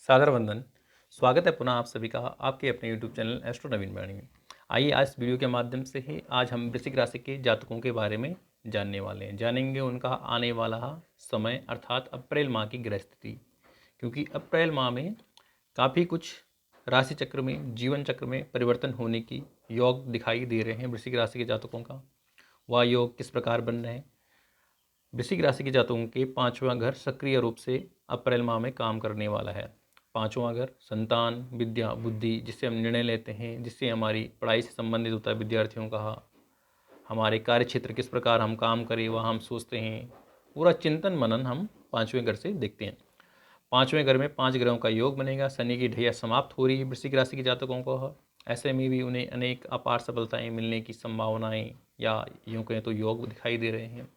सादर वंदन। स्वागत है पुनः आप सभी का आपके अपने YouTube चैनल एस्ट्रो नवीन वाणी में। आइए आज इस वीडियो के माध्यम से ही आज हम वृश्चिक राशि के जातकों के बारे में जानने वाले हैं। जानेंगे उनका आने वाला समय अर्थात अप्रैल माह की ग्रह स्थिति, क्योंकि अप्रैल माह में काफ़ी कुछ राशि चक्र में जीवन चक्र में परिवर्तन होने की योग दिखाई दे रहे हैं। वृश्चिक राशि के जातकों का वह योग किस प्रकार बन रहे हैं। वृश्चिक राशि के जातकों के पाँचवां घर सक्रिय रूप से अप्रैल माह में काम करने वाला है। पाँचवां घर संतान, विद्या, बुद्धि, जिससे हम निर्णय लेते हैं, जिससे हमारी पढ़ाई से संबंधित होता है। विद्यार्थियों का हमारे कार्य क्षेत्र किस प्रकार हम काम करें वह हम सोचते हैं। पूरा चिंतन मनन हम पाँचवें घर से देखते हैं। पाँचवें घर में 5 ग्रहों का योग बनेगा। शनि की ढैया समाप्त हो रही है वृश्चिक राशि के जातकों को। ऐसे में भी उन्हें अनेक अपार सफलताएं मिलने की संभावनाएं या यूँ कहें तो योग दिखाई दे रहे हैं।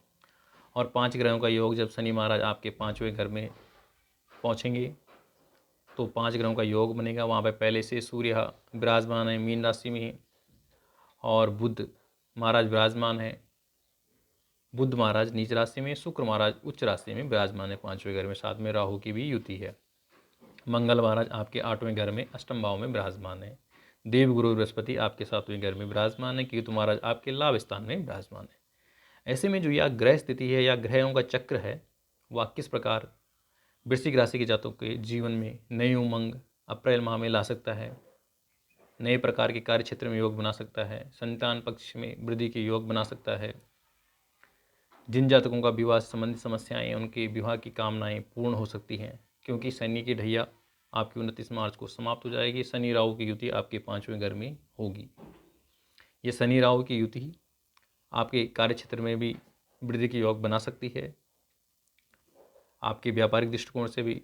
और 5 ग्रहों का योग जब शनि महाराज आपके 5वें घर में पहुँचेंगे तो 5 ग्रहों का योग बनेगा। वहाँ पर पहले से सूर्य विराजमान है मीन राशि में, और बुध महाराज विराजमान है। बुध महाराज नीच राशि में, शुक्र महाराज उच्च राशि में विराजमान है 5वें घर में। साथ में राहु की भी युति है। मंगल महाराज आपके 8वें घर में अष्टम भाव में विराजमान है। देव गुरु बृहस्पति आपके 7वें घर में विराजमान है। केतु महाराज आपके लाभ स्थान में विराजमान है। ऐसे में जो यह ग्रह स्थिति है या ग्रहों का चक्र है वह किस प्रकार वृश्चिक राशि के जातकों के जीवन में नई उमंग अप्रैल माह में ला सकता है, नए प्रकार के कार्य क्षेत्र में योग बना सकता है, संतान पक्ष में वृद्धि के योग बना सकता है। जिन जातकों का विवाह संबंधित समस्याएं, उनके विवाह की कामनाएं पूर्ण हो सकती हैं, क्योंकि शनि की ढैया आपकी 29 मार्च को समाप्त हो जाएगी। शनि राहु की युति आपके 5वें घर में होगी। ये शनि राहु की युति आपके कार्य क्षेत्र में भी वृद्धि के योग बना सकती है। आपके व्यापारिक दृष्टिकोण से भी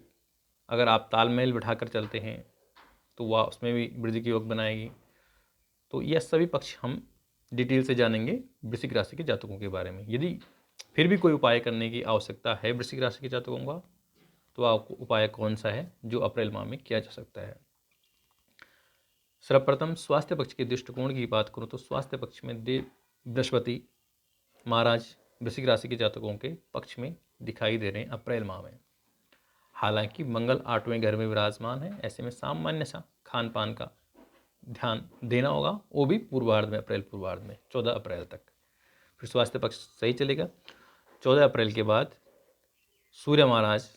अगर आप तालमेल बिठाकर चलते हैं तो वह उसमें भी वृद्धि के योग बनाएगी। तो यह सभी पक्ष हम डिटेल से जानेंगे वृश्चिक राशि के जातकों के बारे में। यदि फिर भी कोई उपाय करने की आवश्यकता है वृश्चिक राशि के जातकों का, तो वह उपाय कौन सा है जो अप्रैल माह में किया जा सकता है। सर्वप्रथम स्वास्थ्य पक्ष के दृष्टिकोण की बात करूँ तो स्वास्थ्य पक्ष में देव बृहस्पति महाराज वृश्चिक राशि के जातकों के पक्ष में दिखाई दे रहे हैं अप्रैल माह में। हालांकि मंगल 8वें घर में विराजमान है। ऐसे में सामान्य सा खान पान का ध्यान देना होगा, वो भी पूर्वार्ध में, अप्रैल पूर्वार्ध में 14 अप्रैल तक। फिर स्वास्थ्य पक्ष सही चलेगा। 14 अप्रैल के बाद सूर्य महाराज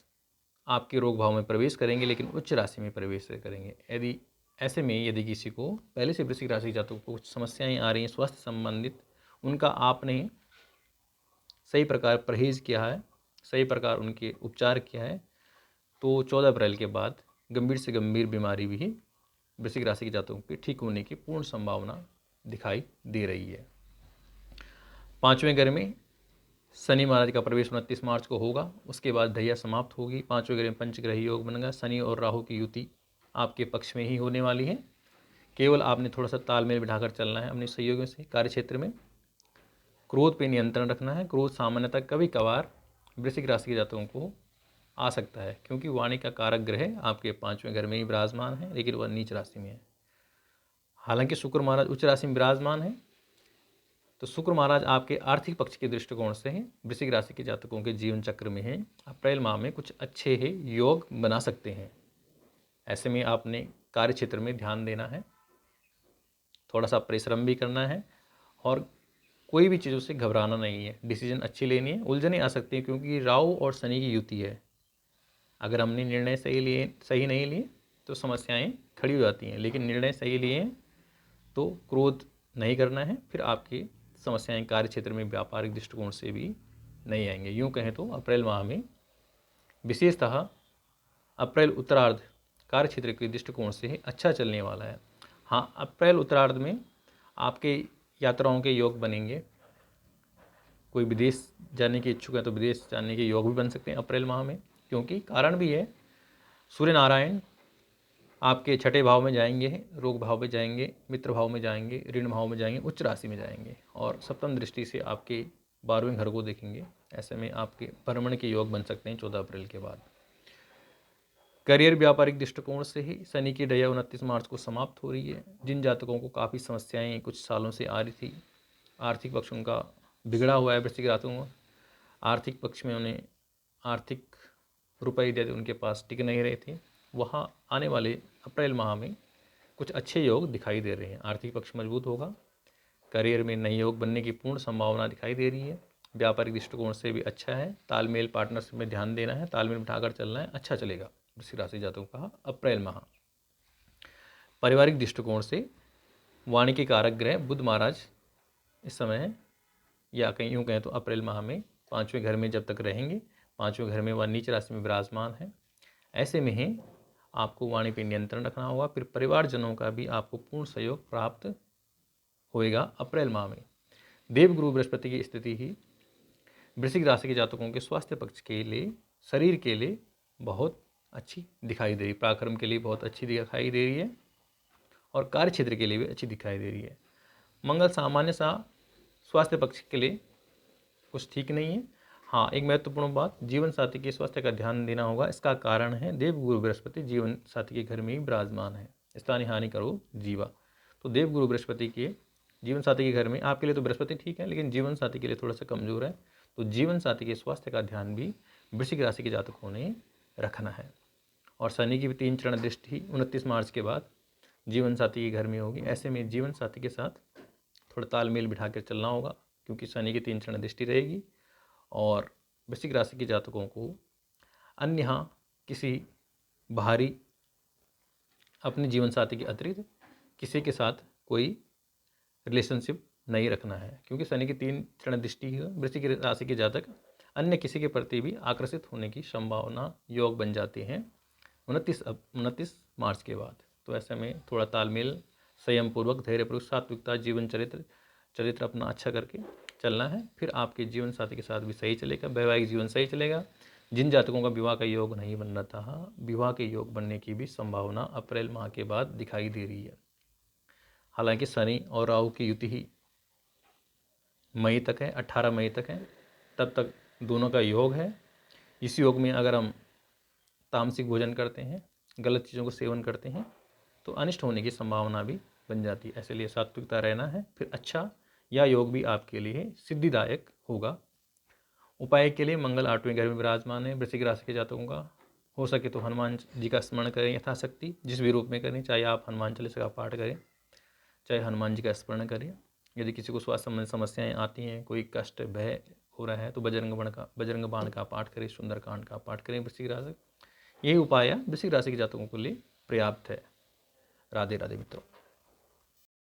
आपके रोग भाव में प्रवेश करेंगे, लेकिन उच्च राशि में प्रवेश करेंगे। यदि किसी को पहले से वृश्चिक राशि जातकों को कुछ समस्याएं आ रही हैं स्वास्थ्य संबंधित, उनका आपने सही प्रकार परहेज किया है, सही प्रकार उनके उपचार किया है, तो 14 अप्रैल के बाद गंभीर से गंभीर बीमारी भी वृश्चिक राशि के जातकों के ठीक होने की पूर्ण संभावना दिखाई दे रही है। 5वें घर में शनि महाराज का प्रवेश 29 मार्च को होगा। उसके बाद ढैया समाप्त होगी। 5वें घर में पंचग्रही योग बनेगा। शनि और राहु की युति आपके पक्ष में ही होने वाली है। केवल आपने थोड़ा सा तालमेल बिठाकर चलना है अपने सहयोगियों से। कार्य क्षेत्र में क्रोध पे नियंत्रण रखना है। क्रोध सामान्यतः कभी कभार वृश्चिक राशि के जातकों को आ सकता है, क्योंकि वाणी का कारक ग्रह आपके 5वें घर में ही विराजमान है, लेकिन वह नीच राशि में है। हालांकि शुक्र महाराज उच्च राशि में विराजमान है, तो शुक्र महाराज आपके आर्थिक पक्ष के दृष्टिकोण से हैं वृश्चिक राशि के जातकों के जीवन चक्र में हैं। अप्रैल माह में कुछ अच्छे ही योग बना सकते हैं। ऐसे में आपने कार्य क्षेत्र में ध्यान देना है, थोड़ा सा परिश्रम भी करना है, और कोई भी चीज़ों से घबराना नहीं है। डिसीजन अच्छी लेनी है। उलझने आ सकती है क्योंकि राहु और शनि की युति है। अगर हमने निर्णय सही नहीं लिए तो समस्याएं खड़ी हो जाती हैं, लेकिन निर्णय सही लिए तो क्रोध नहीं करना है। फिर आपकी समस्याएं कार्य क्षेत्र में व्यापारिक दृष्टिकोण से भी नहीं आएंगे। यूँ कहें तो अप्रैल माह में विशेषतः अप्रैल उत्तरार्ध कार्य क्षेत्र के दृष्टिकोण से ही अच्छा चलने वाला है। हाँ, अप्रैल उत्तरार्ध में आपके यात्राओं के योग बनेंगे। कोई विदेश जाने की इच्छुक है तो विदेश जाने के योग भी बन सकते हैं अप्रैल माह में, क्योंकि कारण भी है सूर्य नारायण आपके छठे भाव में जाएंगे, रोग भाव में जाएंगे, मित्र भाव में जाएंगे, ऋण भाव में जाएंगे, उच्च राशि में जाएंगे, और सप्तम दृष्टि से आपके 12वें घर को देखेंगे। ऐसे में आपके भ्रमण के योग बन सकते हैं 14 अप्रैल के बाद। करियर व्यापारिक दृष्टिकोण से ही शनि की ढैया 29 मार्च को समाप्त हो रही है। जिन जातकों को काफ़ी समस्याएं कुछ सालों से आ रही थी, आर्थिक पक्ष उनका बिगड़ा हुआ है, वृश्चिक जातकों का आर्थिक पक्ष में उन्हें आर्थिक रुपये इत्यादि उनके पास टिक नहीं रहे थे, वहाँ आने वाले अप्रैल माह में कुछ अच्छे योग दिखाई दे रहे हैं। आर्थिक पक्ष मजबूत होगा, करियर में नए योग बनने की पूर्ण संभावना दिखाई दे रही है, व्यापारिक दृष्टिकोण से भी अच्छा है, तालमेल पार्टनरशिप में ध्यान देना है, तालमेल बिठाकर चलना है, अच्छा चलेगा वृश्चिक राशि जातकों का अप्रैल माह। पारिवारिक दृष्टिकोण से वाणी के कारक ग्रह बुध महाराज इस समय, या कहीं यूँ कहें तो अप्रैल माह में 5वें घर में जब तक रहेंगे, 5वें घर में वह नीच राशि में विराजमान है। ऐसे में ही आपको वाणी पर नियंत्रण रखना होगा। फिर परिवारजनों का भी आपको पूर्ण सहयोग प्राप्त होएगा अप्रैल माह में। देवगुरु बृहस्पति की स्थिति ही वृश्चिक राशि के जातकों के स्वास्थ्य पक्ष के लिए, शरीर के लिए बहुत अच्छी दिखाई दे रही, पराक्रम के लिए बहुत अच्छी दिखाई दे रही है और कार्य क्षेत्र के लिए भी अच्छी दिखाई दे रही है। मंगल सामान्य सा स्वास्थ्य पक्ष के लिए कुछ ठीक नहीं है। हाँ, एक महत्वपूर्ण बात, जीवन साथी के स्वास्थ्य का ध्यान देना होगा। इसका कारण है देवगुरु बृहस्पति जीवन साथी के घर में ही विराजमान है। स्थानीय हानि करो जीवा। तो देवगुरु बृहस्पति के जीवन साथी के घर में, आपके लिए तो बृहस्पति ठीक है, लेकिन जीवन साथी के लिए थोड़ा सा कमजोर है। तो जीवन साथी के स्वास्थ्य का ध्यान भी वृश्चिक राशि के जातकों ने रखना है। और शनि की भी 3 चरण दृष्टि 29 मार्च के बाद जीवन साथी के घर में होगी। ऐसे में जीवन साथी के साथ थोड़ा तालमेल बिठा कर चलना होगा, क्योंकि शनि की 3 चरण दृष्टि रहेगी। और वृश्चिक राशि के जातकों को अन्य किसी बाहरी अपने जीवन साथी के अतिरिक्त किसी के साथ कोई रिलेशनशिप नहीं रखना है, क्योंकि शनि की 3 चरण दृष्टि है। वृश्चिक राशि के जातक अन्य किसी के प्रति भी आकर्षित होने की संभावना योग बन जाती हैं 29 मार्च के बाद। तो ऐसे में थोड़ा तालमेल, संयम पूर्वक, धैर्यपूर्वक, सात्विकता, जीवन चरित्र अपना अच्छा करके चलना है। फिर आपके जीवन साथी के साथ भी सही चलेगा, वैवाहिक जीवन सही चलेगा। जिन जातकों का विवाह का योग नहीं बन रहा था, विवाह के योग बनने की भी संभावना अप्रैल माह के बाद दिखाई दे रही है। हालांकि शनि और राहु की युति ही मई तक है, 18 मई तक है, तब तक दोनों का योग है। इस योग में अगर हम तामसिक भोजन करते हैं, गलत चीज़ों को सेवन करते हैं, तो अनिष्ट होने की संभावना भी बन जाती है। ऐसे लिए सात्विकता रहना है, फिर अच्छा यह योग भी आपके लिए सिद्धिदायक होगा। उपाय के लिए मंगल 8वें घर में विराजमान है वृश्चिक राशि के जातकों का। हो सके तो हनुमान जी का स्मरण करें यथाशक्ति, जिस भी रूप में करें, चाहे आप हनुमान चालीसा का पाठ करें, चाहे हनुमान जी का स्मरण करें। यदि किसी को स्वास्थ्य संबंधी समस्याएं आती हैं, कोई कष्ट भय हो रहा है, तो बजरंग बाण का पाठ करें, सुंदरकांड का पाठ करें वृश्चिक राशि। यही उपाय वृश्चिक राशि के जातकों के लिए पर्याप्त है। राधे राधे मित्रों।